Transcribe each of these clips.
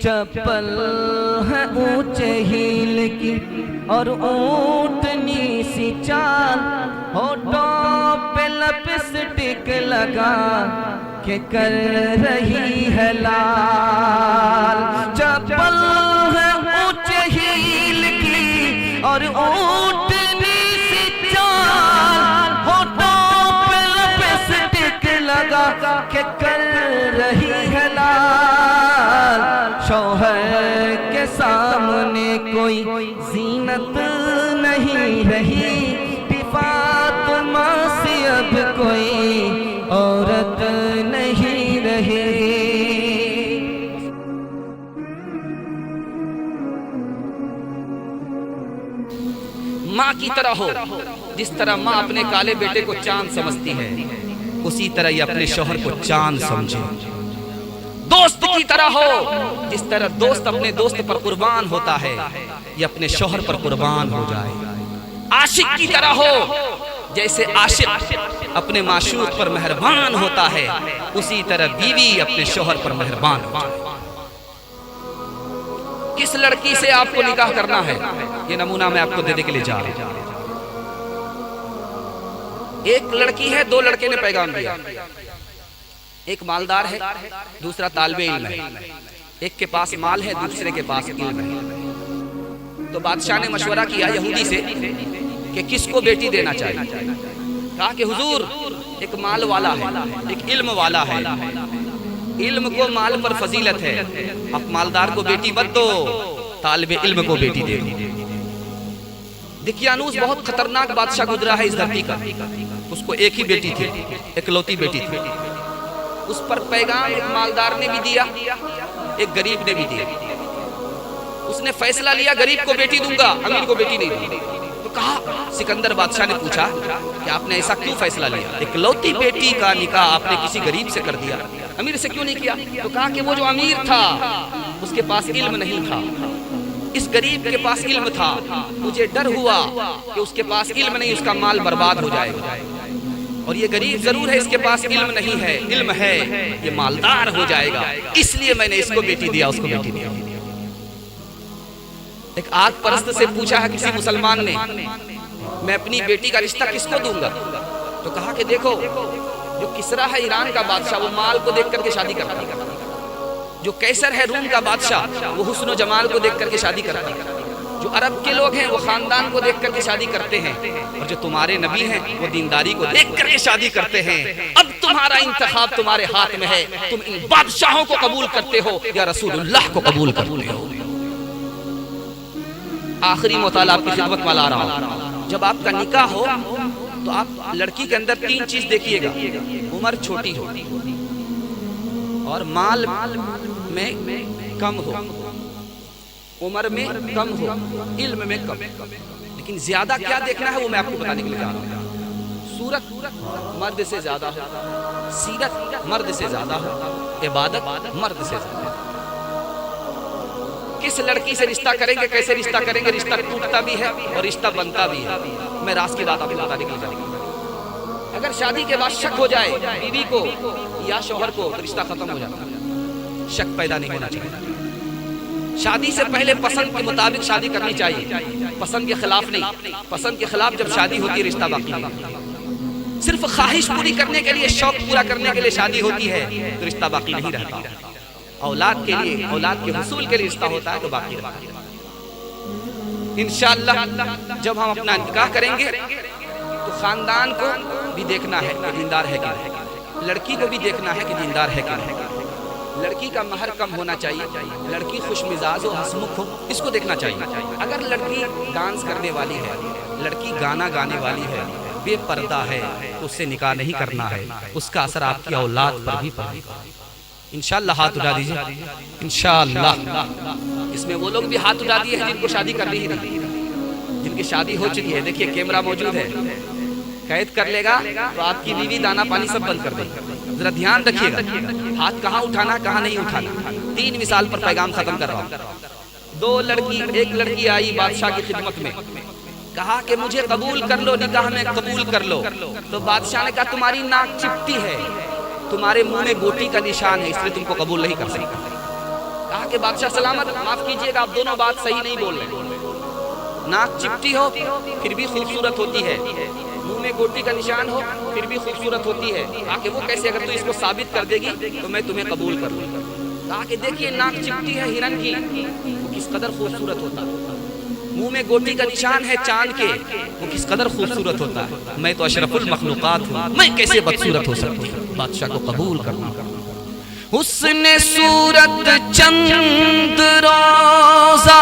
چپل ہے اونچے ہیل کی اور اونٹنی سی چال، ہونٹوں پہ لپسٹک لگا کہ کر رہی ہے لال۔ چپل ہے اونچے ہیل کی اور اونٹنی سی چال، ہونٹوں پہ لپسٹک لگا کہ کر رہی ہے لال۔ شوہر کے سامنے کوئی زینت نہیں رہی، فاطمہ سے اب کوئی عورت نہیں رہی۔ ماں کی طرح ہو، جس طرح ماں اپنے کالے بیٹے کو چاند سمجھتی ہے، اسی طرح یہ اپنے شوہر کو چاند سمجھے۔ دوست کی طرح ہو، جس طرح دوست اپنے دوست پر قربان ہوتا ہے، یہ اپنے شوہر پر قربان ہو جائے۔ عاشق کی طرح ہو، جیسے عاشق اپنے معشوق پر مہربان ہوتا ہے، اسی طرح بیوی اپنے شوہر پر مہربان ہو جائے۔ کس لڑکی سے آپ کو نکاح کرنا ہے، یہ نمونہ میں آپ کو دینے کے لیے جا رہا ہوں۔ ایک لڑکی ہے، دو لڑکے نے پیغام دیا، ایک مالدار ہے، دوسرا طالب علم ہے۔ ایک کے پاس مال ہے، دوسرے کے پاس علم ہے۔ تو بادشاہ نے مشورہ کیا یہودی سے کہ کس کو بیٹی دینا چاہیے۔ کہا کہ حضور ایک مال والا ہے، ایک علم والا ہے، علم کو مال پر فضیلت ہے، اب مالدار کو بیٹی مت دو، طالب علم کو بیٹی دے دو۔ دقیانوس بہت خطرناک بادشاہ گزرا ہے اس دھرتی کا، اس کو ایک ہی بیٹی تھی، اکلوتی بیٹی تھی۔ اس پر پیغام ایک مالدار نے بھی دیا، ایک غریب نے بھی دیا۔ اس نے فیصلہ لیا غریب کو بیٹی دوں گا، امیر کو بیٹی نہیں دوں گا۔ تو کہا، سکندر بادشاہ نے پوچھا کہ آپ نے ایسا کیوں فیصلہ لیا؟ اکلوتی بیٹی کا نکاح آپ نے کسی غریب سے کر دیا، امیر سے کیوں نہیں کیا؟ تو کہا کہ وہ جو امیر تھا اس کے پاس علم نہیں تھا، اس غریب کے پاس علم تھا، مجھے ڈر ہوا کہ اس کے پاس علم نہیں، اس کا مال برباد ہو جائے گا، اور یہ غریب ضرور ہے، اس کے پاس علم نہیں ہے، علم ہے یہ مالدار ہو جائے گا، اس لیے میں نے اس کو بیٹی دیا، اس کو بیٹی دیا۔ ایک آگ پرست سے پوچھا ہے کسی مسلمان نے، میں اپنی بیٹی کا رشتہ کس کو دوں گا؟ تو کہا کہ دیکھو، جو کسرا ہے ایران کا بادشاہ وہ مال کو دیکھ کر کے شادی کرتا ہے، جو قیصر ہے روم کا بادشاہ وہ حسن و جمال کو دیکھ کر کے شادی کرتا ہے، جو عرب کے لوگ ہیں وہ خاندان کو دیکھ کر کے شادی کرتے ہیں، اور جو تمہارے نبی ہیں وہ دینداری کو دیکھ کر کے شادی کرتے ہیں۔ اب تمہارا انتخاب تمہارے ہاتھ میں ہے، تم ان بادشاہوں کو قبول کرتے ہو یا رسول اللہ کو قبول کرتے ہو۔ آخری مطالعہ آپ کی خدمت میں لا رہا ہوں، جب آپ کا نکاح ہو تو آپ لڑکی کے اندر تین چیز دیکھیے گا، عمر چھوٹی ہو اور مال میں کم ہو، عمر میں کم ہو، علم میں کم، لیکن زیادہ کیا دیکھنا ہے وہ میں آپ کو بتانے کے لیے جا رہا ہوں۔ صورت مرد سے زیادہ ہو، سیرت مرد سے زیادہ ہو، عبادت مرد سے زیادہ ہو۔ کس لڑکی سے رشتہ کریں گے، کیسے رشتہ کریں گے، رشتہ ٹوٹتا بھی ہے اور رشتہ بنتا بھی ہے، میں راز کی بات آپ کو بتانے کے لیے جا رہا ہوں۔ اگر شادی کے بعد شک ہو جائے بیوی کو یا شوہر کو تو رشتہ ختم ہو جاتا ہے، شک پیدا نہیں ہونا چاہیے۔ شادی سے پہلے پسند کے مطابق شادی کرنی چاہیے، پسند کے خلاف نہیں۔ پسند کے خلاف جب شادی ہوتی ہے رشتہ باقی نہیں، صرف خواہش پوری کرنے کے لیے، شوق پورا کرنے کے لیے شادی ہوتی ہے تو رشتہ باقی نہیں رہتا۔ اولاد کے لیے، اولاد کے حصول کے لیے رشتہ ہوتا ہے تو باقی رہتا ہے۔ انشاءاللہ جب ہم اپنا نکاح کریں گے تو خاندان کو بھی دیکھنا ہے کہ دیندار ہے کہ نہیں، لڑکی کو بھی دیکھنا ہے کہ دیندار ہے کہ نہیں، لڑکی کا مہر کم ہونا چاہیے، لڑکی خوش مزاج و ہنسمکھ ہو، اس کو دیکھنا چاہیے۔ اگر لڑکی ڈانس کرنے والی ہے، لڑکی گانا گانے والی ہے، بے پردہ ہے تو اس سے نکاح نہیں کرنا ہے، اس کا اثر آپ کی اولاد پر بھی پڑے گا۔ انشاءاللہ ہاتھ اٹھا دیجئے، انشاءاللہ۔ اس میں وہ لوگ بھی ہاتھ اٹھا دیے ہیں جن کو شادی کرنی ہی نہیں، جن کی شادی ہو چکی ہے۔ دیکھیے کیمرہ موجود ہے، قید کر لے گا تو آپ کی بیوی دانا پانی سب بند کر دے گا، ذرا دھیان رکھیے گا، ہاتھ کہاں اٹھانا کہاں نہیں اٹھانا۔ تین مثال پر پیغام ختم کر رہا ہوں۔ ایک لڑکی آئی بادشاہ کی خدمت میں، کہا کہ مجھے قبول کر لو، نکاح میں قبول کر لو۔ تو بادشاہ نے کہا تمہاری ناک چپٹی ہے، تمہارے منہ میں گوٹی کا نشان ہے، اس لیے تم کو قبول نہیں کر سکتا۔ کہا کہ بادشاہ سلامت، معاف کیجئے گا آپ دونوں بات صحیح نہیں بول رہے. ناک چپٹی ہو پھر بھی خوبصورت ہوتی ہے، منہ میں گوٹی کا نشان ہو پھر بھی خوبصورت ہوتی ہے. کہا کہ وہ کیسے؟ اگر تو اس کو ثابت کر دے گی تو میں تمہیں قبول کر لوں. کہا کہ دیکھیے ناک چپٹی ہے ہرن کی، وہ کس قدر خوبصورت ہوتا ہے. منہ میں گوٹی کا نشان ہے چاند کے، وہ کس قدر خوبصورت ہوتا ہے. میں تو اشرف المخلوقات ہوں، میں کیسے بدصورت ہو سکتی ہوں؟ بادشاہ کو قبول کرنا. حسن صورت چند روزہ،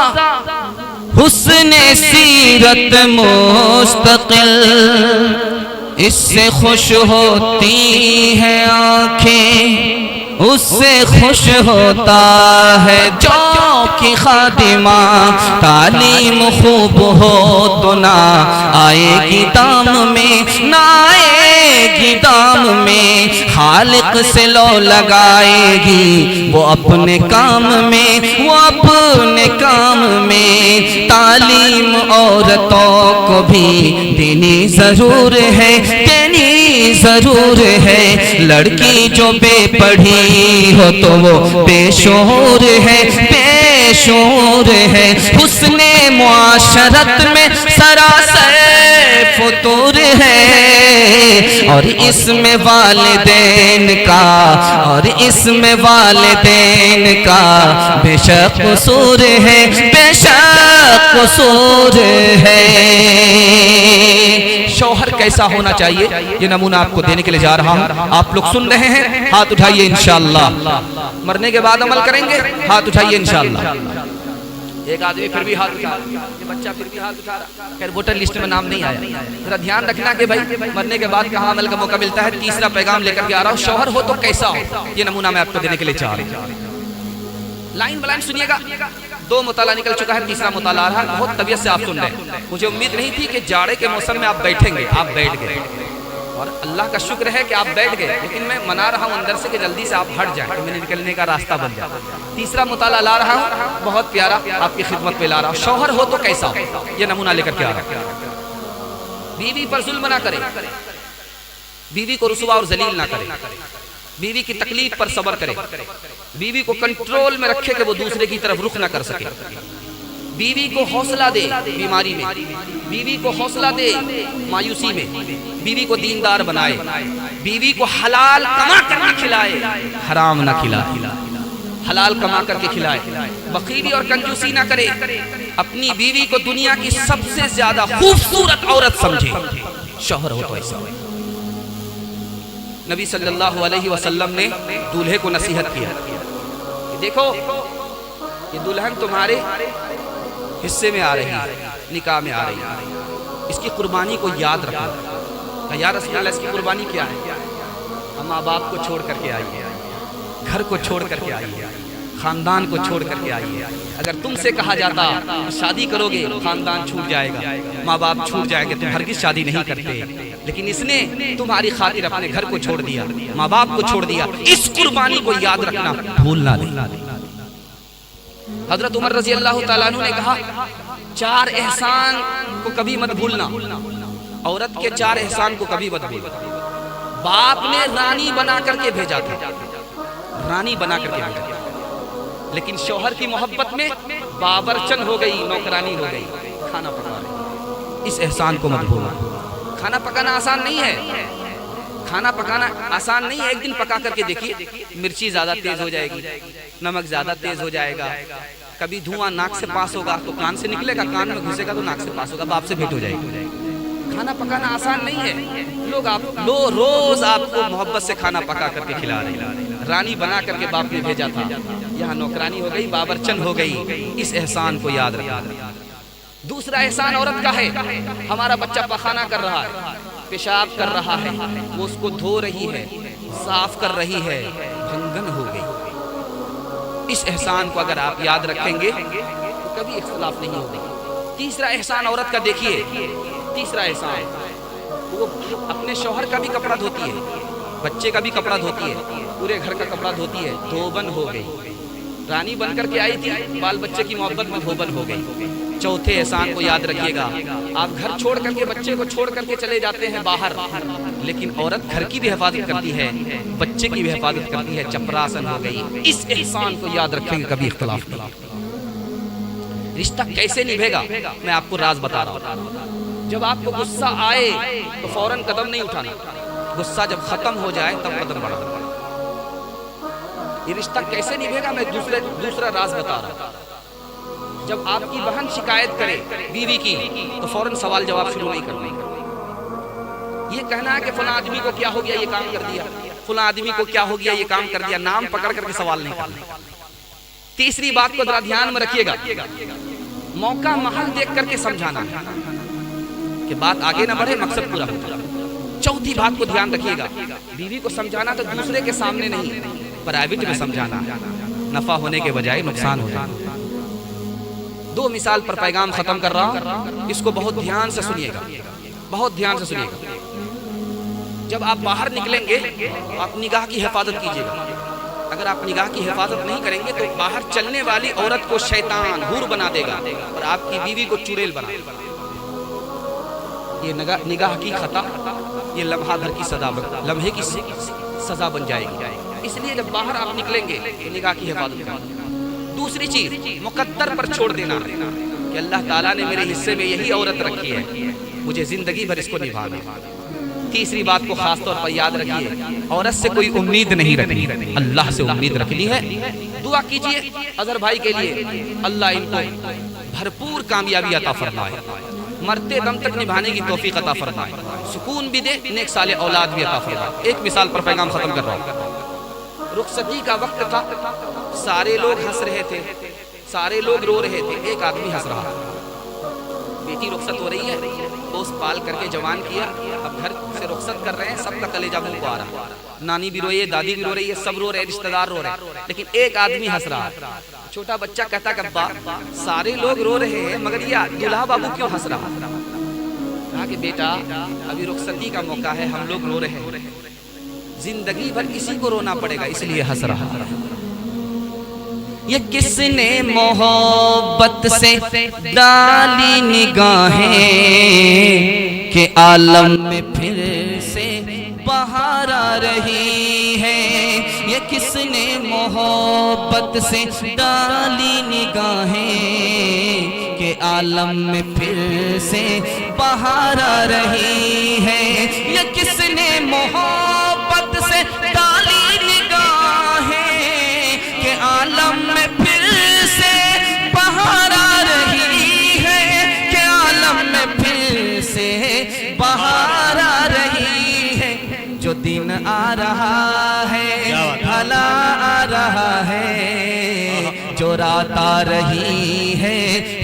حسن سیرت مستقل، اس سے خوش ہوتی ہیں آنکھیں، اس سے خوش ہوتا ہے جو کی خادمہ. تعلیم خوب ہو تو نہ آئے گی دام میں، نہ آئے گی دام میں. خالق سے لو لگائے گی وہ اپنے کام میں، وہ اپنے کام میں. تعلیم عورتوں کو بھی دینی ضرور ہے، دینی ضرور ہے. لڑکی جو بے پڑھی ہو تو وہ بے شعور ہے، بے شعور ہے. حسن معاشرت میں سراسر فطور ہے، اور اس میں والدین کا، اور اس میں والدین کا بے شک قصور ہے، بے شک قصور ہے. شوہر کیسا ہونا چاہیے یہ نمونہ آپ کو دینے کے لیے جا رہا ہوں. آپ لوگ سن رہے ہیں؟ ہاتھ اٹھائیے انشاءاللہ. مرنے کے بعد عمل کریں گے؟ ہاتھ اٹھائیے انشاءاللہ. ایک آدمی پھر بھی ہاتھ اٹھا رہا، یہ بچہ پھر بھی ہاتھ اٹھا رہا. خیر ووٹر لسٹ میں نام نہیں آیا. ذرا دھیان رکھنا کہ بھائی مرنے کے بعد کہاں عمل کا موقع ملتا ہے. تیسرا پیغام لے کر کے آ رہا ہوں. شوہر ہو تو کیسا ہو یہ نمونہ میں آپ کو دینے کے لیے چاہ رہا ہوں. لائن بلائن سنیے گا. 2 مطالعہ نکل چکا ہے، تیسرا مطالعہ آ رہا ہے. بہت طبیعت سے آپ سن رہے ہیں. مجھے امید نہیں تھی کہ جاڑے کے موسم میں آپ بیٹھیں گے. آپ بیٹھ گئے اور اللہ کا شکر ہے کہ آپ بیٹھ گئے. لیکن میں منا رہا ہوں اندر سے کہ جلدی سے آپ ہٹ جائیں کہ میں نے نکلنے کا راستہ بن جائے. تیسرا مطالعہ لا رہا ہوں، بہت پیارا آپ کی خدمت پہ لا رہا ہوں. شوہر ہو تو کیسا ہو یہ نمونہ لے کر کے آ رہا ہوں. بیوی پر ظلم نہ کرے، بیوی کو رسوا اور ذلیل نہ کرے، بیوی کی تکلیف پر صبر کرے، بیوی کو کنٹرول میں رکھے کہ وہ دوسرے کی طرف رخ نہ کر سکے. بیوی کو حوصلہ دے بیماری میں، بیوی کو حوصلہ دے مایوسی میں، بیوی کو دیندار بنائے، بیوی کو حلال کما کر کے کھلائے، حرام نہ کھلائے، حلال کما کر کے کھلائے. بخیلی اور کنجوسی نہ کرے. اپنی بیوی کو دنیا کی سب سے زیادہ خوبصورت عورت سمجھے. شوہر ہو تو ایسا. نبی صلی اللہ علیہ وسلم نے دولہے کو نصیحت کیا کہ دیکھو یہ دلہن تمہارے حصے میں آ رہی ہے، نکاح میں آ رہی ہے، اس کی قربانی کو یاد رکھو. کہ یا رسول اللہ اس کی قربانی کیا ہے؟ ہم ماں باپ کو چھوڑ کر کے آئی ہے، گھر کو چھوڑ کر کے آئی ہے، خاندان کو چھوڑ کر کے آئی ہے. اگر تم سے کہا جاتا شادی کرو گے خاندان چھوٹ جائے گا، ماں باپ چھوٹ جائیں گے، تم ہرگز شادی نہیں کرتے. لیکن اس نے تمہاری خاطر اپنے گھر کو چھوڑ دیا، ماں باپ کو چھوڑ دیا. اس قربانی کو یاد رکھنا، بھولنا نہیں. حضرت عمر رضی اللہ تعالیٰ عنہ نے کہا 4 احسان کو کبھی مت بھولنا. عورت کے 4 احسان کو کبھی مت بھولنا. باپ نے رانی بنا کر کے بھیجا تھا، رانی بنا کر کے بھیجا تھا، لیکن شوہر کی محبت میں بابرچن ہو گئی، نوکرانی ہو گئی، کھانا پکا رہی. اس احسان کو مت بھولنا. کھانا پکانا آسان نہیں ہے، کھانا پکانا آسان نہیں ہے. ایک دن پکا کر کے دیکھیے، مرچی زیادہ تیز ہو جائے گی، نمک زیادہ تیز ہو جائے گا، کبھی دھواں ناک سے پاس ہوگا تو کان سے نکلے گا، کان میں گھسے گا تو ناک سے پاس ہوگا، باپ سے بھیٹ ہو جائے گی. کھانا پکانا آسان نہیں ہے. لوگ روز آپ کو محبت سے کھانا پکا کر کے کھلا رہے ہیں. رانی بنا کر کے باپ نے بھیجا تھا، یہاں نوکرانی ہو گئی، بابرچن ہو گئی. اس احسان کو یاد رکھا. دوسرا احسان عورت کا ہے. ہمارا بچہ پخانہ کر رہا ہے، پیشاب کر رہا ہے، وہ اس کو دھو رہی ہے، صاف کر رہی ہے، بھنگن ہو گئی. اس احسان کو اگر آپ یاد رکھیں گے تو کبھی اختلاف نہیں ہوگا. تیسرا احسان عورت کا دیکھیے. تیسرا احسان وہ اپنے شوہر کا بھی کپڑا دھوتی ہے، بچے کا بھی کپڑا دھوتی ہے، پورے گھر کا کپڑا دھوتی ہے. دھوبن ہو گئی. رانی بن کر کے آئی تھی، بال بچے کی محبت میں دھوبن ہو گئی۔ چوتھے احسان کو یاد رکھیے گا، آپ گھر چھوڑ کر کے بچے کو چھوڑ کر کے چلے جاتے ہیں باہر، لیکن عورت گھر کی بھی حفاظت کرتی ہے، بچے کی بھی حفاظت کرتی ہے، چپراسن ہو گئی۔ اس احسان کو یاد رکھیں گے، کبھی اختلاف نہیں۔ رشتہ کیسے نبھے گا، میں آپ کو راز بتا رہا ہوں۔ جب آپ کو غصہ آئے تو فوراً قدم نہیں اٹھانا، غصہ جب ختم ہو جائے تب قدم بڑھانا۔ یہ رشتہ کیسے نبھے گا، میں دوسرا راز بتا رہا ہوں۔ جب آپ کی بہن شکایت کرے بیوی کی تو فوراً سوال جواب شروع نہیں کرنا۔ یہ کہنا ہے کہ فلاں آدمی کو کیا ہو گیا یہ کام کر دیا، فلاں آدمی کو کیا ہو گیا یہ کام کر دیا، نام پکڑ کر کے سوال نہیں کرنا۔ تیسری بات کو ذرا دھیان میں رکھیے گا، موقع محل دیکھ کر کے سمجھانا ہے کہ بات آگے نہ بڑھے، مقصد پورا ہو جائے۔ چوتھی بات کو دھیان رکھیے گا، بیوی کو سمجھانا تو دوسرے کے سامنے نہیں، پرائیویٹ میں سمجھانا، نفع ہونے کے بجائے نقصان ہو جائے۔ دو مثال پر پیغام ختم کر رہا ہوں، اس کو بہت دھیان سے سنیے گا، بہت دھیان سے سنیے گا۔ جب آپ باہر نکلیں گے آپ نگاہ کی حفاظت کیجیے گا۔ اگر آپ نگاہ کی حفاظت نہیں کریں گے تو باہر چلنے والی عورت کو شیطان حور بنا دے گا اور آپ کی بیوی کو چڑیل بنا دے گا۔ یہ نگاہ کی خطا، یہ لمحہ بھر کی لمحے کی سزا بن جائے گی۔ اس لیے جب باہر آپ نکلیں گے تو نگاہ کی حفاظت کریں۔ دوسری چیز مقدر پر چھوڑ دینا کہ اللہ تعالیٰ نے میرے حصے میں یہی عورت رکھی ہے، مجھے زندگی بھر اس کو نبھانا۔ تیسری بات کو خاص طور پر یاد رکھیے، عورت سے کوئی امید نہیں رکھنی، اللہ سے امید رکھنی ہے۔ دعا کیجئے اظہر بھائی کے لیے، اللہ ان کو بھرپور کامیابی عطا فرمائے، مرتے دم تک نبھانے کی توفیق عطا فرمائے، سکون بھی دے، نیک صالح اولاد بھی عطا فرمائے۔ ایک مثال پر پیغام ختم کر رہا ہوں۔ رخصتی کا وقت تھا، سارے لوگ ہنس رہے تھے، سارے لوگ رو رہے تھے، ایک آدمی ہنس رہا۔ بیٹی رخصت ہو رہی ہے، دوست پال کر کے جوان کیا، اب گھر سے رخصت کر رہے ہیں، سب کا کلیجہ منہ کو آ رہا، نانی بھی روئی ہے، دادی بھی رو رہی ہے، سب رو رہے ہیں، رشتہ دار رو رہے ہیں، لیکن ایک آدمی ہنس رہا۔ چھوٹا بچہ کہتا کہ ابا سارے لوگ رو رہے ہیں مگر یہ دلہا بابو کیوں ہنس رہا؟ کہا کہ بیٹا ابھی رخصتی کا موقع ہے، ہم لوگ رو رہے ہیں، زندگی بھر کسی کو رونا پڑے گا، اس لیے ہنس رہا۔ یہ کس نے محبت سے ڈالی نگاہیں کہ عالم میں پھر سے بہار آ رہی ہے۔ یہ کس نے محبت سے ڈالی نگاہیں کہ عالم میں پھر سے بہار آ رہی ہے۔ یہ کس نے محبت سے ڈالی نگاہیں کہ عالم میں پھر سے بہار آ رہی ہے، کہ عالم میں پھر سے بہار آ رہی ہے۔ جو دن آ رہا ہے بھلا آ رہا ہے، جو رات آ رہی ہے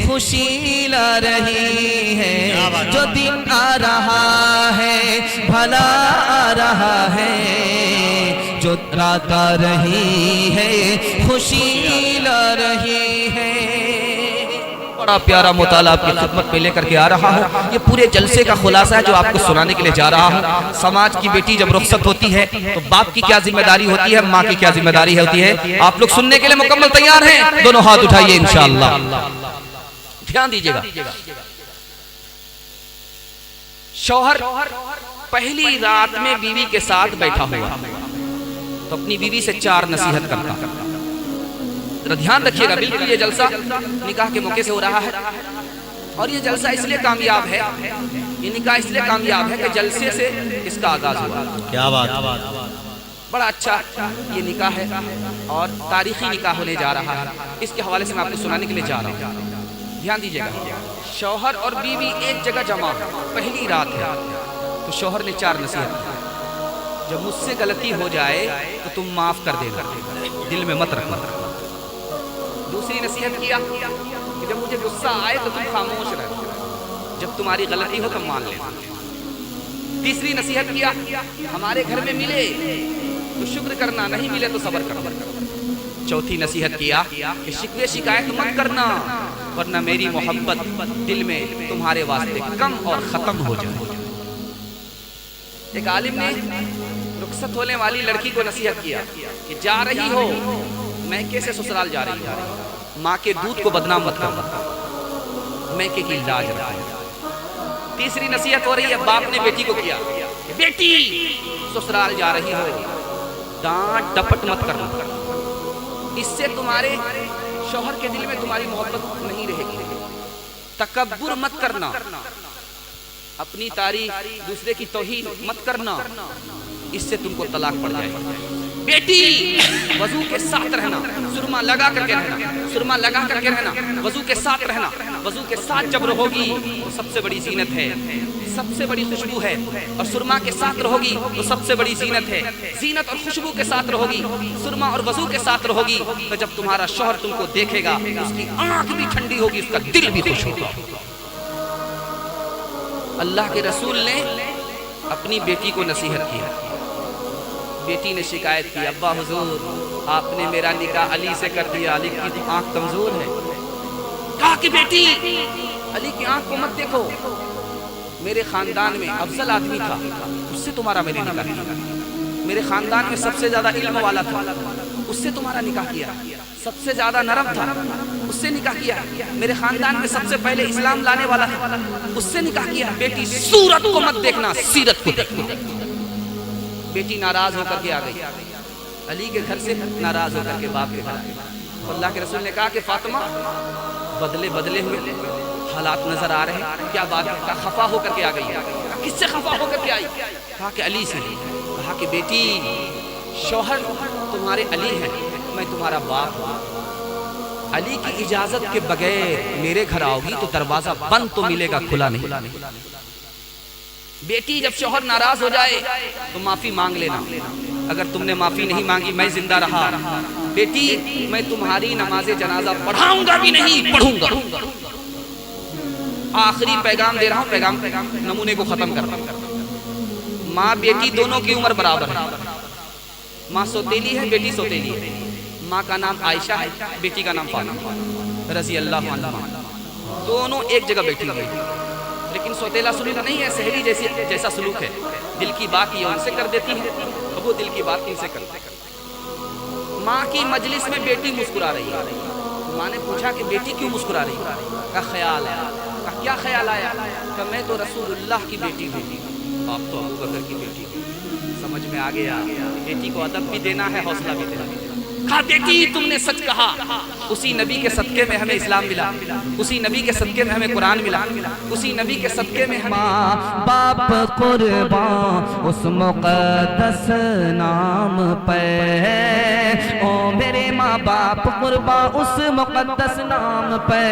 خوشی لا رہی ہے۔ جو دن آ رہا ہے بھلا آ رہا ہے، جو رات آ رہی ہے خوشی لا رہی ہے۔ بڑا پیارا مطالعہ آپ کی خدمت میں لے کر کے آ رہا ہوں، یہ پورے جلسے کا خلاصہ ہے جو آپ کو سنانے کے لیے جا رہا ہوں۔ سماج کی بیٹی جب رخصت ہوتی ہے تو باپ کی کیا ذمہ داری ہوتی ہے، ماں کی کیا ذمہ داری ہوتی ہے، آپ لوگ سننے کے لیے مکمل تیار ہیں؟ دونوں ہاتھ اٹھائیے انشاءاللہ، دھیان دیجیے گا۔ شوہر پہلی رات میں بیوی کے ساتھ بیٹھا ہوا تو اپنی بیوی سے چار نصیحت کرتا۔ ذرا دھیان رکھیے گا، بالکل یہ جلسہ نکاح کے موقع سے ہو رہا ہے، اور یہ جلسہ اس لیے کامیاب ہے، یہ نکاح اس لیے کامیاب ہے کہ جلسے سے اس کا آغاز ہوا۔ کیا بات، بڑا اچھا یہ نکاح ہے اور تاریخی نکاح ہونے جا رہا ہے، اس کے حوالے سے میں آپ کو سنانے کے لیے جا رہا ہوں۔ دھیان دیجیے گا، شوہر اور بیوی ایک جگہ جمع، پہلی رات ہے تو شوہر نے چار نصیحت کی۔ جب مجھ سے غلطی ہو جائے تو تم معاف کر دینا، دل میں مت رکھنا۔ دوسری نصیحت کیا کہ جب مجھے غصہ آئے تو تم خاموش رہنا، جب تمہاری غلطی ہو تو مان لینا۔ تیسری نصیحت کیا ہمارے گھر میں ملے تو شکر کرنا، نہیں ملے تو صبر کرنا۔ چوتھی نصیحت کیا کہ شکوے شکایت مت کرنا ورنہ میری محبت دل میں تمہارے واسطے کم اور ختم ہو جائے۔ ایک عالم نے رخصت ہونے والی لڑکی کو نصیحت کیا کہ جا رہی ہو میکے سے سسرال جا رہی ہے، ماں کے دودھ کو بدنام مت کرنا، میکے کی لاج رکھنا۔ تیسری نصیحت ہو رہی ہے باپ نے بیٹی کو کیا، بیٹی سسرال جا رہی ہو، ڈانٹ ڈپٹ مت کرنا، اس سے تمہارے شوہر کے دل میں تمہاری محبت نہیں رہے گی۔ تکبر مت کرنا، اپنی تعریف دوسرے کی توہین مت کرنا، اس سے تم کو طلاق پڑ جائے گا۔ بیٹی وضو کے ساتھ رہنا، سرما لگا کر کے رہنا، سرما لگا کر کے رہنا، وضو کے ساتھ رہنا، وضو کے ساتھ جب رہو گی تو سب سے بڑی زینت ہے، سب سے بڑی خوشبو ہے، اور سرما کے ساتھ رہو گی تو سب سے بڑی زینت ہے۔ زینت اور خوشبو کے ساتھ رہو گی، سرما اور وضو کے ساتھ رہو گی، تو جب تمہارا شوہر تم کو دیکھے گا اس کی آنکھ بھی ٹھنڈی ہوگی، اس کا دل بھی خوش ہوگا۔ اللہ کے رسول نے اپنی بیٹی کو نصیحت کی، بیٹی نے شکایت کی، ابا حضور آپ نے میرا نکاح علی سے کر دیا، علی کی تو آنکھ کمزور ہے۔ کہا کہ بیٹی علی کی آنکھ کو مت دیکھو، میرے خاندان میں افضل آدمی تھا، اس سے تمہارا میں نے نکاح کیا، میرے خاندان میں سب سے زیادہ علم والا تھا، اس سے تمہارا نکاح کیا، سب سے زیادہ نرم تھا، اس سے نکاح کیا، میرے خاندان میں سب سے پہلے اسلام لانے والا تھا، اس سے نکاح کیا۔ بیٹی صورت کو مت دیکھنا، سیرت کو دیکھنا۔ بیٹی ناراض ہو کر کے آ گئی، علی کے گھر سے ناراض ہو کر کے باپ کے گھر۔ اللہ کے رسول نے کہا کہ فاطمہ بدلے بدلے ہوئے حالات نظر آ رہے ہیں، کیا بات ہے؟ کہا خفا ہو کر کے آ گئی۔ کس سے خفا ہو کر کے آئی؟ کہا کہ علی سے۔ کہا کہ بیٹی شوہر تمہارے علی ہیں، میں تمہارا باپ ہوں، علی کی اجازت کے بغیر میرے گھر آؤ گی تو دروازہ بند تو ملے گا، کھلا نہیں۔ بیٹی جب شوہر ناراض ہو جائے تو معافی مانگ لینا، اگر تم نے معافی نہیں مانگی میں زندہ رہا بیٹی میں تمہاری نماز جنازہ پڑھاؤں گا بھی نہیں، پڑھوں گا۔ آخری پیغام دے رہا ہوں، پیغام نمونے کو ختم کر رہا ہوں۔ ماں بیٹی دونوں کی عمر برابر ہے، ماں سوتیلی ہے، بیٹی سوتیلی ہے۔ ماں کا نام عائشہ ہے، بیٹی کا نام فاطمہ رضی اللہ عنہا، دونوں ایک جگہ بیٹھی ہوئی، لیکن سوتیلا سلوک نہیں ہے، سہیلی جیسا سلوک ہے، دل کی بات یہ ان سے کر دیتی ہے، وہ دل کی بات ان سے کرتے۔ ماں کی مجلس میں بیٹی مسکرا رہی ہے، ماں نے پوچھا کہ بیٹی کیوں مسکرا رہی ہے؟ کہا خیال آیا۔ کہا کیا خیال آیا؟ کہ میں تو رسول اللہ کی بیٹی ہوں، آپ تو ابو بکر کی بیٹی ہوں۔ سمجھ میں آ گیا، بیٹی کو ادب بھی دینا ہے، حوصلہ بھی دینا ہے۔ کہا بیٹی تم نے سچ کہا، اسی نبی کے صدقے میں ہمیں اسلام ملا، اسی نبی کے صدقے میں ہمیں قرآن ملا، اسی نبی کے صدقے میں ماں باپ قربان اس مقدس نام پہ، او میرے ماں باپ قربان اس مقدس نام پہ،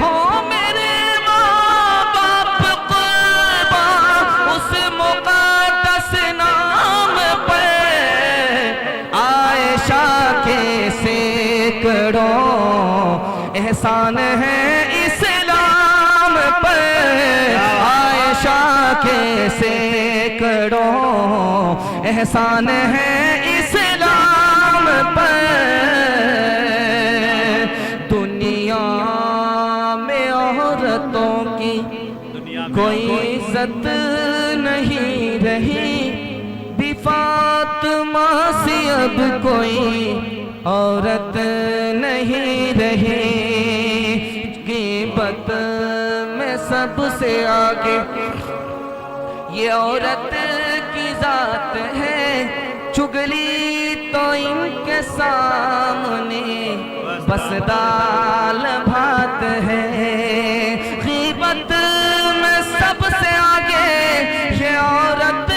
او میرے ماں باپ قربان اس مقدس نام پہ، عائشہ کے سینکڑوں احسان ہے اسلام پہ، عائشہ کے سینکڑوں احسان ہے اسلام پہ۔ دنیا میں عورتوں کی کوئی عزت نہیں رہی، بھی فاطمہ سے اب کوئی عورت نہیں رہی، غیبت میں سب سے آگے یہ عورت کی ذات ہے، چگلی تو ان کے سامنے بس دال بھات ہے، غیبت میں سب سے آگے یہ عورت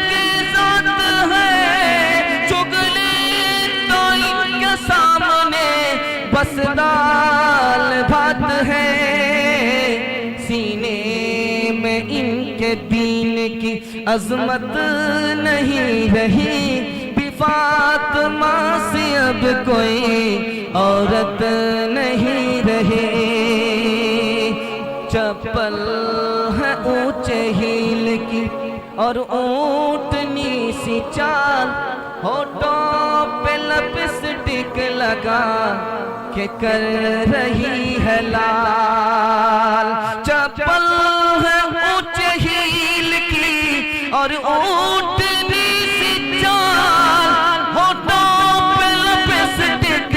کی ذات ہے، چگلی تو ان کے سامنے بس دال بھات ہے، سینے میں ان کے دین کی عظمت نہیں رہی، بھی فاطمہ سے اب کوئی عورت نہیں رہی، چپل ہے اونچے ہیل کی اور اونٹنی سی چال، ہونٹوں پہ لپسٹک لگا کہ کر رہی ہے لال، چپل ہے اونچے ہیل کی اور اونٹنی سی چال، ہونٹوں پہ لپسٹک